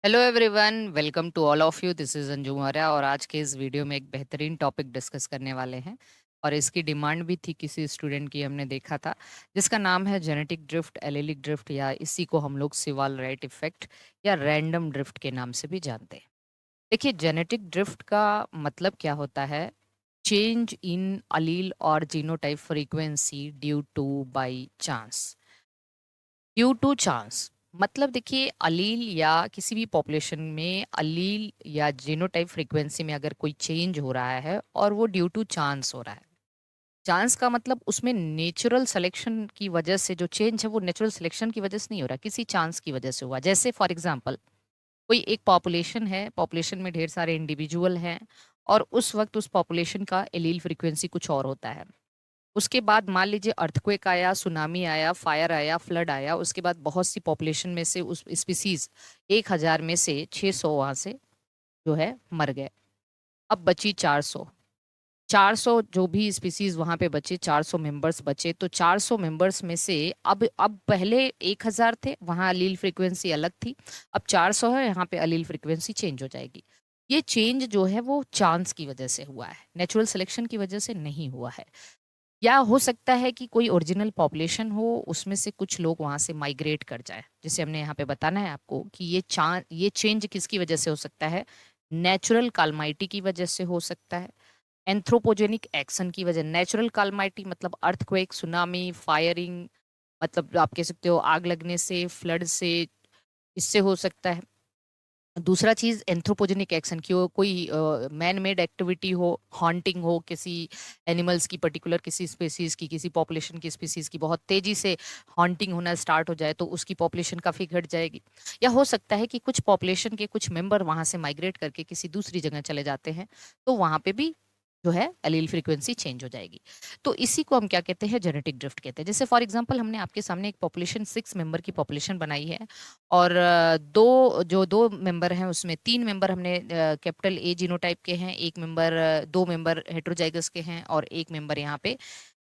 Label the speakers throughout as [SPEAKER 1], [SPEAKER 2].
[SPEAKER 1] Hello everyone, welcome to all of you. This is Anju Maurya और आज के इस वीडियो में एक बेहतरीन टॉपिक डिस्कस करने वाले हैं। और इसकी डिमांड भी थी किसी स्टूडेंट की, हमने देखा था, जिसका नाम है जेनेटिक ड्रिफ्ट, एलेलिक ड्रिफ्ट, या इसी को हम लोग सिवाल राइट इफेक्ट या रैंडम ड्रिफ्ट के नाम से भी जानते हैं। देखिए, जेनेटिक ड्रिफ्ट का मतलब क्या होता है? चेंज इन अलील और genotype frequency due to by chance. Due to chance मतलब देखिए, अलील या किसी भी पॉपुलेशन में अलील या जीनोटाइप फ्रीक्वेंसी में अगर कोई चेंज हो रहा है और वो ड्यू टू चांस हो रहा है। चांस का मतलब उसमें नेचुरल सिलेक्शन की वजह से जो चेंज है वो नेचुरल सिलेक्शन की वजह से नहीं हो रहा, किसी चांस की वजह से हुआ। जैसे फॉर एग्जांपल, कोई एक पॉपुलेशन है, पॉपुलेशन में ढेर सारे इंडिविजुअल हैं और उस वक्त उस पॉपुलेशन का एलील फ्रीक्वेंसी कुछ और होता है। उसके बाद मान लीजिए अर्थक्वेक आया, सुनामी आया, फायर आया, फ्लड आया, उसके बाद बहुत सी पॉपुलेशन में से उस स्पीसीज 1,000 में से 600 वहां से जो है मर गए। अब बची 400। 400 जो भी स्पीसीज वहां पे बचे, 400 मेंबर्स बचे, तो 400 मेंबर्स में से अब पहले 1,000 थे, वहां अलील फ्रीक्वेंसी अलग थी। अब 400 है, यहाँ पे अलील फ्रीक्वेंसी चेंज हो जाएगी। ये चेंज जो है वो चांस की वजह से हुआ है, नेचुरल सिलेक्शन की वजह से नहीं हुआ है। या हो सकता है कि कोई ओरिजिनल पॉपुलेशन हो, उसमें से कुछ लोग वहां से माइग्रेट कर जाए। जैसे हमने यहाँ पे बताना है आपको कि ये चेंज किसकी वजह से हो सकता है। नेचुरल कालमाइटी की वजह से हो सकता है। एंथ्रोपोजेनिक एक्शन की वजह, नेचुरल कालमाइटी मतलब अर्थक्वेक, सुनामी, फायरिंग, मतलब आप कह सकते हो आग लगने से, फ्लड से, इससे हो सकता है। दूसरा चीज एंथ्रोपोजेनिक एक्शन की हो, कोई मैन मेड एक्टिविटी हो, हॉन्टिंग हो किसी एनिमल्स की, पर्टिकुलर किसी स्पीसीज की, किसी पॉपुलेशन की स्पीसीज की बहुत तेजी से हॉन्टिंग होना स्टार्ट हो जाए तो उसकी पॉपुलेशन काफी घट जाएगी। या हो सकता है कि कुछ पॉपुलेशन के कुछ मेंबर वहां से माइग्रेट करके किसी दूसरी जगह चले जाते हैं, तो वहां पे भी जो है एलील फ्रीक्वेंसी चेंज हो जाएगी। तो इसी को हम क्या कहते हैं, जेनेटिक ड्रिफ्ट कहते हैं। जैसे फॉर एग्जांपल, हमने आपके सामने एक पॉपुलेशन 6 मेंबर की पॉपुलेशन बनाई है और दो मेंबर हैं, उसमें 3 मेंबर हमने कैपिटल ए जीनोटाइप के हैं, एक मेंबर 2 मेंबर हेट्रोजाइगस के हैं और एक मेंबर यहाँ पे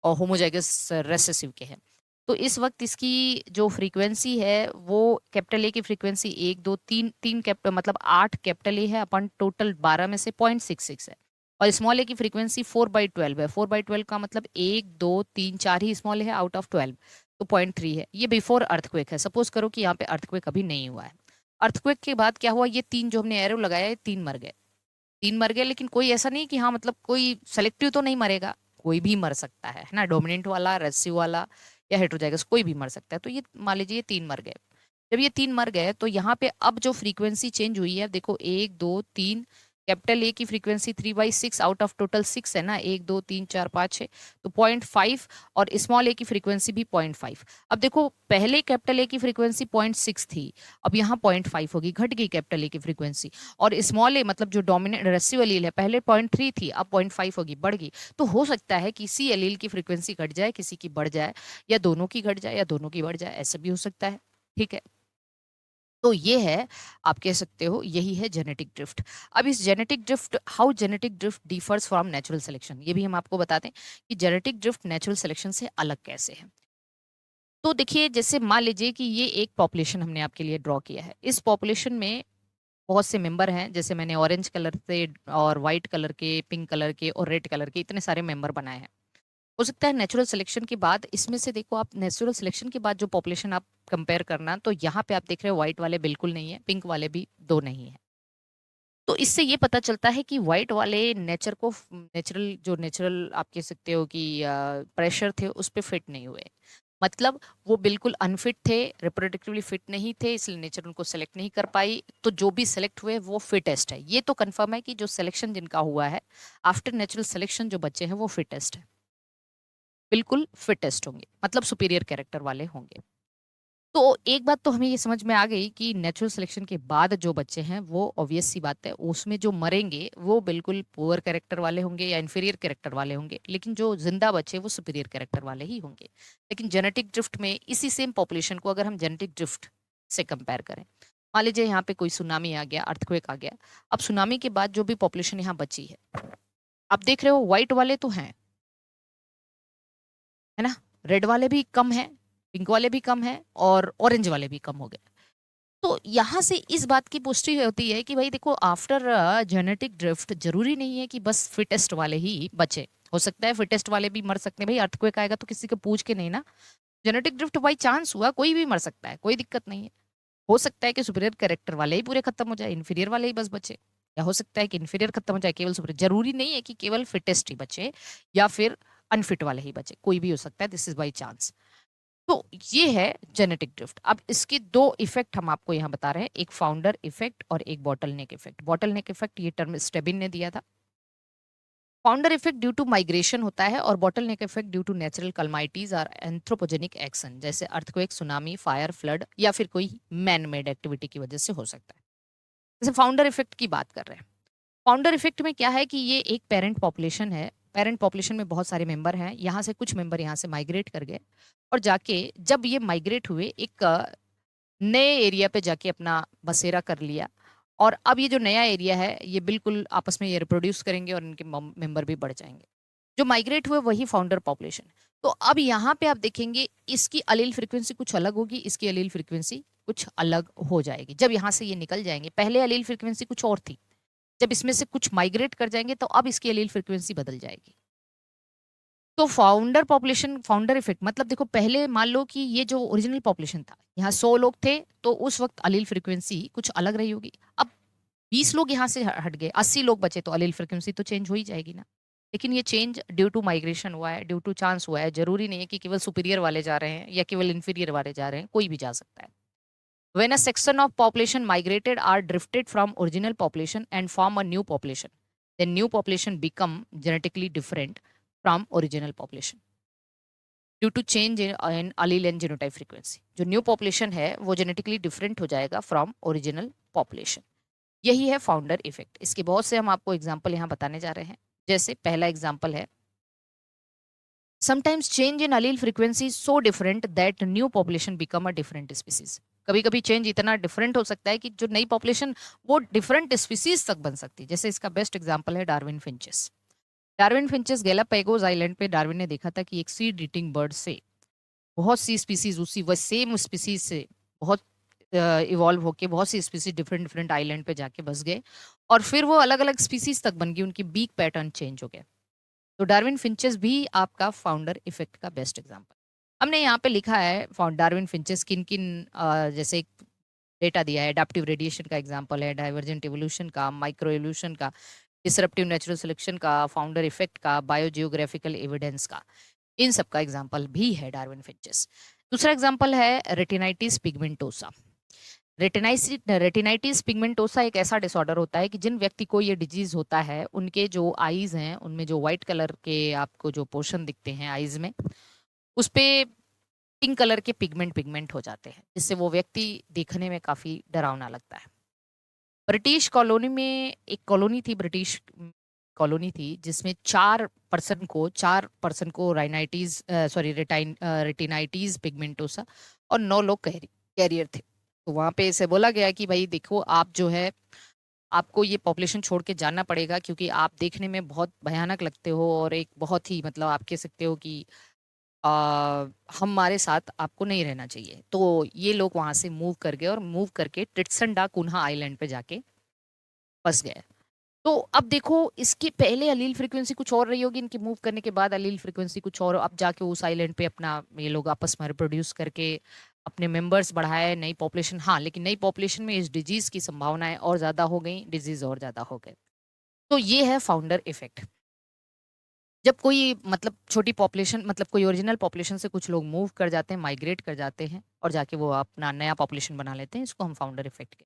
[SPEAKER 1] होमोजाइगस रेसेसिव के हैं। तो इस वक्त इसकी जो फ्रीक्वेंसी है वो कैपिटल ए की फ्रीक्वेंसी 1, 2, 3, तीन कैपिटल मतलब 8 कैपिटल ए है अपन टोटल 12 में से 0.66 है। और स्मॉल ए की फ्रीक्वेंसी 4/12 है। 4/12 का मतलब 1, 2, 3, 4 ही स्मॉल है आउट ऑफ 12, तो 0.3 है। ये बिफोर अर्थक्वेक है। सपोज करो कि यहाँ पे अर्थक्वेक अभी नहीं हुआ है। अर्थक्वेक के बाद क्या हुआ, ये तीन जो हमने एरो लगाया है, तीन मर गए। तीन मर गए, लेकिन कोई ऐसा नहीं कि हाँ मतलब कोई सेलेक्टिव तो नहीं मरेगा, कोई भी मर सकता है ना, डोमिनेंट वाला, रेसिव वाला या हेट्रोजाइगस कोई भी मर सकता है। तो ये मान लीजिए ये तीन मर गए। जब ये तीन मर गए तो यहाँ पे अब जो फ्रीक्वेंसी चेंज हुई है, देखो 1, 2, 3, कैपिटल ए की फ्रीक्वेंसी 3/6 आउट ऑफ टोटल 6 है ना, 1, 2, 3, 4, 5, 6, तो 0.5। और स्मॉल ए की फ्रीक्वेंसी भी 0.5। अब देखो, पहले कैपिटल ए की फ्रीक्वेंसी 0.6 थी, अब यहाँ 0.5 होगी, घट गई कैपिटल ए की फ्रीक्वेंसी। और स्मॉल ए मतलब जो डोमिनेंट रेसिव एलील है, पहले 0.3 थी, अब 0.5 होगी, बढ़ गई। तो हो सकता है किसी एलील की फ्रीक्वेंसी घट जाए, किसी की बढ़ जाए, या दोनों की घट जाए या दोनों की बढ़ जाए, ऐसा भी हो सकता है। ठीक है, तो ये है, आप कह सकते हो यही है जेनेटिक ड्रिफ्ट। अब इस genetic drift, how genetic drift differs from natural selection, ये भी हम आपको बताते हैं कि जेनेटिक ड्रिफ्ट नेचुरल सिलेक्शन से अलग कैसे है। तो देखिए, जैसे मान लीजिए कि ये एक पॉपुलेशन हमने आपके लिए ड्रॉ किया है। इस पॉपुलेशन में बहुत से मेंबर हैं, जैसे मैंने ऑरेंज कलर से और वाइट कलर के, पिंक कलर के और रेड कलर के इतने सारे मेंबर बनाए हैं। हो सकता है नेचुरल सिलेक्शन के बाद इसमें से, देखो आप नेचुरल सिलेक्शन के बाद जो पॉपुलेशन आप कंपेयर करना, तो यहाँ पे आप देख रहे हो व्हाइट वाले बिल्कुल नहीं है, पिंक वाले भी दो नहीं है। तो इससे ये पता चलता है कि व्हाइट वाले नेचर को, नेचुरल जो नेचुरल आप कह सकते हो कि प्रेशर थे उस पे फिट नहीं हुए। मतलब वो बिल्कुल अनफिट थे, रिप्रोडक्टिवली फिट नहीं थे, इसलिए नेचर उनको सेलेक्ट नहीं कर पाई। तो जो भी सेलेक्ट हुए वो फिटेस्ट है। ये तो कंफर्म है कि जो सिलेक्शन जिनका हुआ है आफ्टर नेचुरल सिलेक्शन, जो बच्चे हैं वो फिटेस्ट है, बिल्कुल फिटेस्ट होंगे, मतलब सुपीरियर कैरेक्टर वाले होंगे। तो एक बात तो हमें ये समझ में आ गई कि नेचुरल सिलेक्शन के बाद जो बच्चे हैं वो ऑब्वियस सी बात है, उसमें जो मरेंगे वो बिल्कुल पुअर कैरेक्टर वाले होंगे या इन्फीरियर कैरेक्टर वाले होंगे, लेकिन जो जिंदा बच्चे वो सुपीरियर कैरेक्टर वाले ही होंगे। लेकिन जेनेटिक ड्रिफ्ट में इसी सेम पॉपुलेशन को अगर हम जेनेटिक ड्रिफ्ट से कंपेयर करें, मान लीजिए यहाँ पे कोई सुनामी आ गया, अर्थक्वेक आ गया। अब सुनामी के बाद जो भी पॉपुलेशन यहाँ बची है, आप देख रहे हो व्हाइट वाले तो हैं, है ना, रेड वाले भी कम है, पिंक वाले भी कम है और ऑरेंज वाले भी कम हो गए। तो यहाँ से इस बात की पुष्टि होती है कि भाई देखो, आफ्टर जेनेटिक ड्रिफ्ट जरूरी नहीं है कि बस फिटेस्ट वाले ही बचे। हो सकता है फिटेस्ट वाले भी मर सकते हैं। भाई अर्थक्वेक आएगा तो किसी को पूछ के नहीं ना, जेनेटिक ड्रिफ्ट बाई चांस हुआ, कोई भी मर सकता है, कोई दिक्कत नहीं है। हो सकता है कि सुपीरियर कैरेक्टर वाले ही पूरे खत्म हो जाए, इन्फीरियर वाले ही बस बचे। या हो सकता है कि इन्फीरियर खत्म हो जाए, केवल सुपीरियर। जरूरी नहीं है कि केवल फिटेस्ट ही बचे या फिर अनफिट वाले ही बचे, कोई भी हो सकता है। This is by chance. तो ये है जेनेटिक ड्रिफ्ट। अब इसके दो इफेक्ट हम आपको यहाँ बता रहे हैं, एक फाउंडर इफेक्ट और एक bottleneck effect. Bottleneck effect ये टर्म स्टेबिन ने दिया था। Founder effect due to migration होता है और bottleneck effect due to natural calamities और एंथ्रोपोजेनिक एक्शन, जैसे अर्थक्वेक, सुनामी, फायर, फ्लड या फिर कोई मैन मेड एक्टिविटी की वजह से हो सकता है। जैसे फाउंडर इफेक्ट की बात कर रहे हैं, फाउंडर इफेक्ट में क्या है कि ये एक पेरेंट पॉपुलेशन है। पेरेंट पॉपुलेशन में बहुत सारे मेंबर हैं, यहाँ से कुछ मेंबर यहाँ से माइग्रेट कर गए और जाके जब ये माइग्रेट हुए एक नए एरिया पे जाके अपना बसेरा कर लिया। और अब ये जो नया एरिया है ये बिल्कुल आपस में ये रिप्रोड्यूस करेंगे और इनके मेंबर भी बढ़ जाएंगे। जो माइग्रेट हुए वही फाउंडर पॉपुलेशन। तो अब यहाँ पे आप देखेंगे इसकी अलील फ्रीक्वेंसी कुछ अलग होगी, इसकी अलील फ्रीक्वेंसी कुछ अलग हो जाएगी जब यहाँ से ये निकल जाएंगे। पहले अलील फ्रीक्वेंसी कुछ और थी, जब इसमें से कुछ माइग्रेट कर जाएंगे तो अब इसकी अलील फ्रीक्वेंसी बदल जाएगी। तो फाउंडर पॉपुलेशन, फाउंडर इफेक्ट मतलब देखो, पहले मान लो कि ये जो ओरिजिनल पॉपुलेशन था, यहाँ 100 लोग थे तो उस वक्त अलील फ्रीक्वेंसी कुछ अलग रही होगी। अब 20 लोग यहाँ से हट गए, 80 लोग बचे, तो अलील फ्रीक्वेंसी तो चेंज हो ही जाएगी ना। लेकिन ये चेंज ड्यू टू माइग्रेशन हुआ है, ड्यू टू चांस हुआ है। जरूरी नहीं है कि केवल सुपीरियर वाले जा रहे हैं या केवल इन्फीरियर वाले जा रहे हैं, कोई भी जा सकता है। When a section of population migrated or drifted from original population and form a new population, then new population become genetically different from original population due to change in allele and genotype frequency. जो new population है वो genetically different हो जाएगा from original population. यही है founder effect. इसके बहुत से हम आपको एग्जाम्पल यहाँ बताने जा रहे हैं। जैसे पहला एग्जाम्पल है, sometimes change in allele frequency is so different that new population become a different species. कभी कभी चेंज इतना डिफरेंट हो सकता है कि जो नई पॉपुलेशन वो डिफरेंट स्पीसीज तक बन सकती है। जैसे इसका बेस्ट एग्जांपल है Darwin finches. Darwin finches Galapagos island पे डार्विन ने देखा था कि एक सीड ईटिंग बर्ड से बहुत सी स्पीसीज उसी वह सेम स्पीसीज से बहुत इवॉल्व होके बहुत सी स्पीसीज डिफरेंट डिफरेंट आइलैंड पे जाके बस गए और फिर वो अलग अलग स्पीसीज तक बन गई, उनकी बीक पैटर्न चेंज हो गया। तो डार्विन फिंचेस भी आपका फाउंडर इफेक्ट का बेस्ट एग्जांपल। हमने यहाँ पे लिखा है डार्विन फिंचेस किन किन, जैसे एक डेटा दिया है, एडाप्टिव रेडिएशन का एग्जांपल है, डाइवर्जेंट इवोल्यूशन का, माइक्रो एवोल्यूशन का, डिसरप्टिव नेचुरल सिलेक्शन का, फाउंडर इफेक्ट का, बायोजियोग्राफिकल एविडेंस का। इन सब का एग्जाम्पल भी है डार्विन फिंचेस। दूसरा एग्जाम्पल है रेटिनाइटिस पिगमेंटोसा। रेटिनाइटिस पिगमेंटोसा एक ऐसा डिसऑर्डर होता है कि जिन व्यक्ति को ये डिजीज होता है उनके जो आईज हैं उनमें जो व्हाइट कलर के आपको जो पोर्शन दिखते हैं आईज में, उस पे पिंक कलर के पिगमेंट पिगमेंट हो जाते हैं, जिससे वो व्यक्ति देखने में काफी डरावना लगता है। ब्रिटिश कॉलोनी में एक कॉलोनी थी, ब्रिटिश कॉलोनी थी, जिसमें 4% को राइनाइटिस रेटिनाइटिस पिगमेंटोसा और 9 लोग कैरियर थे। तो वहां पे इसे बोला गया कि भाई देखो, आप जो है आपको ये पॉपुलेशन छोड़ के जाना पड़ेगा क्योंकि आप देखने में बहुत भयानक लगते हो और एक बहुत ही मतलब आप कह सकते हो कि हमारे साथ आपको नहीं रहना चाहिए। तो ये लोग वहां से मूव कर गए और मूव करके टिट्सन डा कुन्हा आइलैंड पे जाके बस गए। तो अब देखो, इसके पहले अलील फ्रीक्वेंसी कुछ और रही होगी, इनके मूव करने के बाद अलील फ्रीक्वेंसी कुछ और, अब जाके उस आइलैंड पे अपना ये लोग आपस में रिप्रोड्यूस करके अपने मेंबर्स बढ़ाए, नई पॉपुलेशन। हाँ, लेकिन नई पॉपुलेशन में इस डिजीज की संभावनाएं और ज्यादा हो गई, डिजीज और ज्यादा हो गए। तो ये है फाउंडर इफेक्ट। जब कोई मतलब छोटी पॉपुलेशन, मतलब कोई ओरिजिनल पॉपुलेशन से कुछ लोग मूव कर जाते हैं, माइग्रेट कर जाते हैं और जाके वो अपना नया पॉपुलेशन बना लेते हैं, इसको हम फाउंडर इफेक्ट के।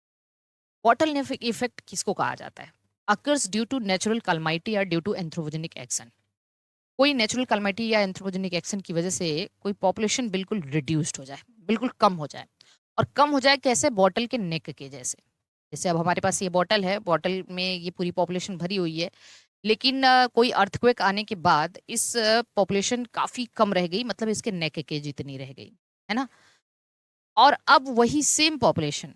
[SPEAKER 1] बॉटल इफेक्ट किसको कहा जाता है? अकर्स ड्यू टू नेचुरल कलमाइटी या ड्यू टू एंथ्रोपोजेनिक एक्शन। कोई नेचुरल कलमाइटी या एंथ्रोपोजेनिक एक्शन की वजह से कोई पॉपुलेशन बिल्कुल रिड्यूस्ड हो जाए, बिल्कुल कम हो जाए। और कम हो जाए कैसे? बॉटल के नेक के जैसे। जैसे अब हमारे पास ये बॉटल है, बॉटल में ये पूरी पॉपुलेशन भरी हुई है, लेकिन कोई अर्थक्वेक आने के बाद इस पॉपुलेशन काफी कम रह गई, मतलब इसके नेक के जितनी रह गई, है ना। और अब वही सेम पॉपुलेशन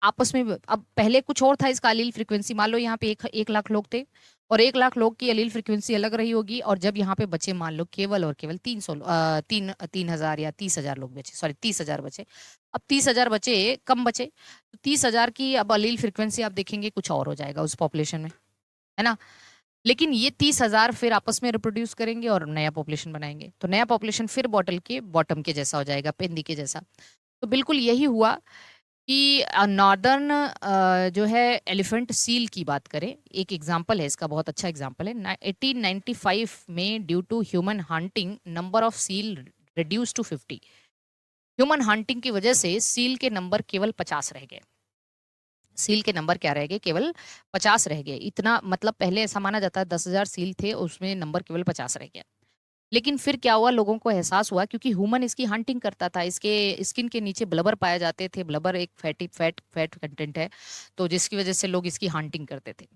[SPEAKER 1] आपस में अब पहले कुछ और था इसका अलील फ्रीक्वेंसी, मान लो यहाँ पे 1 लाख लोग थे और 1 लाख लोग की अलील फ्रीक्वेंसी अलग रही होगी, और जब यहाँ पे बचे मान लो केवल और केवल 300 या 30,000 लोग बचे, सॉरी 30,000 बचे। अब 30,000 बचे, कम बचे, तो 30,000 की अब अलील फ्रीक्वेंसी आप देखेंगे कुछ और हो जाएगा उस पॉपुलेशन में, है ना। लेकिन ये 30,000 फिर आपस में रिप्रोड्यूस करेंगे और नया पॉपुलेशन बनाएंगे, तो नया पॉपुलेशन फिर बॉटल के बॉटम के जैसा हो जाएगा, पेंदी के जैसा। तो बिल्कुल यही हुआ कि नॉर्दर्न जो है एलिफेंट सील की बात करें, एक एग्जांपल है इसका, बहुत अच्छा एग्जांपल है। 1895 में due to human hunting number of seal reduce to 50। Human hunting की वजह से सील के नंबर केवल 50 रह गए। सील के नंबर क्या रह गए, केवल 50 रह गए। इतना मतलब पहले ऐसा माना जाता है 10,000 सील थे, उसमें नंबर केवल 50 रह गया। लेकिन फिर क्या हुआ, लोगों को एहसास हुआ, क्योंकि ह्यूमन इसकी हंटिंग करता था, इसके स्किन के नीचे ब्लबर पाए जाते थे, ब्लबर एक फैट कंटेंट है, तो जिसकी वजह से लोग इसकी हंटिंग करते थे।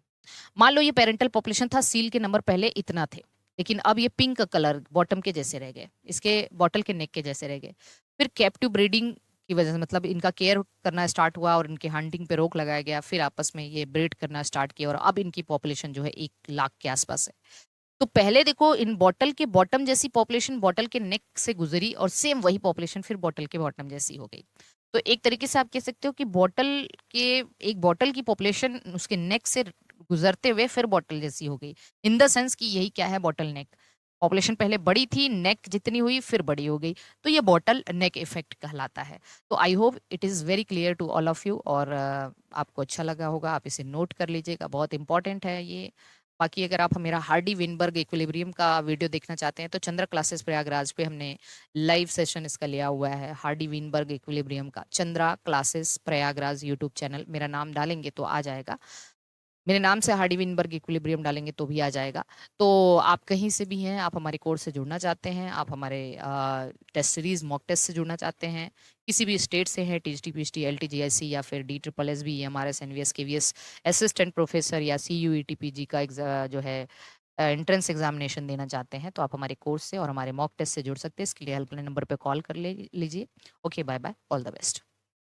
[SPEAKER 1] मान लो ये पेरेंटल पॉपुलेशन था, सील के नंबर पहले इतना थे, लेकिन अब ये पिंक कलर बॉटम के जैसे रह गए, इसके बॉटल के नेक के जैसे रह गए। फिर कैप्टिव ब्रीडिंग की वजह से, मतलब इनका केयर करना स्टार्ट हुआ और इनके हंटिंग पे रोक लगाया गया, फिर आपस में ये ब्रीड करना स्टार्ट किया और अब इनकी पॉपुलेशन जो है 1 लाख के आसपास है। तो पहले देखो इन बॉटल के बॉटम जैसी पॉपुलेशन बॉटल के नेक से गुजरी और सेम वही पॉपुलेशन फिर बॉटल के बॉटम जैसी हो गई। तो एक तरीके से आप कह सकते हो कि के एक बॉटल की पॉपुलेशन उसके नेक से गुजरते हुए फिर बॉटल जैसी हो गई, इन द सेंस कि यही क्या है, बॉटल नेक। पॉपुलेशन पहले बड़ी थी, नेक जितनी हुई फिर बड़ी हो गई, तो ये बॉटल नेक इफेक्ट कहलाता है। तो I hope it is very clear to all of you, और आपको अच्छा लगा होगा, आप इसे नोट कर लीजिएगा, बहुत इंपॉर्टेंट है ये। बाकी अगर आप मेरा हार्डी विनबर्ग इक्विलिब्रियम का वीडियो देखना चाहते हैं तो चंद्रा क्लासेस प्रयागराज पे हमने लाइव सेशन इसका लिया हुआ है, हार्डी विनबर्ग इक्विलिब्रियम का। Chandra classes Prayagraj YouTube channel, मेरा नाम डालेंगे तो आ जाएगा, मेरे नाम से हार्डी विनबर्ग इक्विलिब्रियम डालेंगे तो भी आ जाएगा। तो आप कहीं से भी हैं, आप हमारे कोर्स से जुड़ना चाहते हैं, आप हमारे टेस्ट सीरीज मॉक टेस्ट से जुड़ना चाहते हैं, किसी भी स्टेट से हैं, टीजीटी पीएचडी एलटीजीआईसी या फिर DSSB MRS NVS KVS assistant professor या CUET PG का जो है एंट्रेंस एग्जामिनेशन देना चाहते हैं, तो आप हमारे कोर्स से और हमारे मॉक टेस्ट से जुड़ सकते हैं। इसके लिए हेल्पलाइन नंबर पर कॉल कर लीजिए। Okay, bye bye, all the best.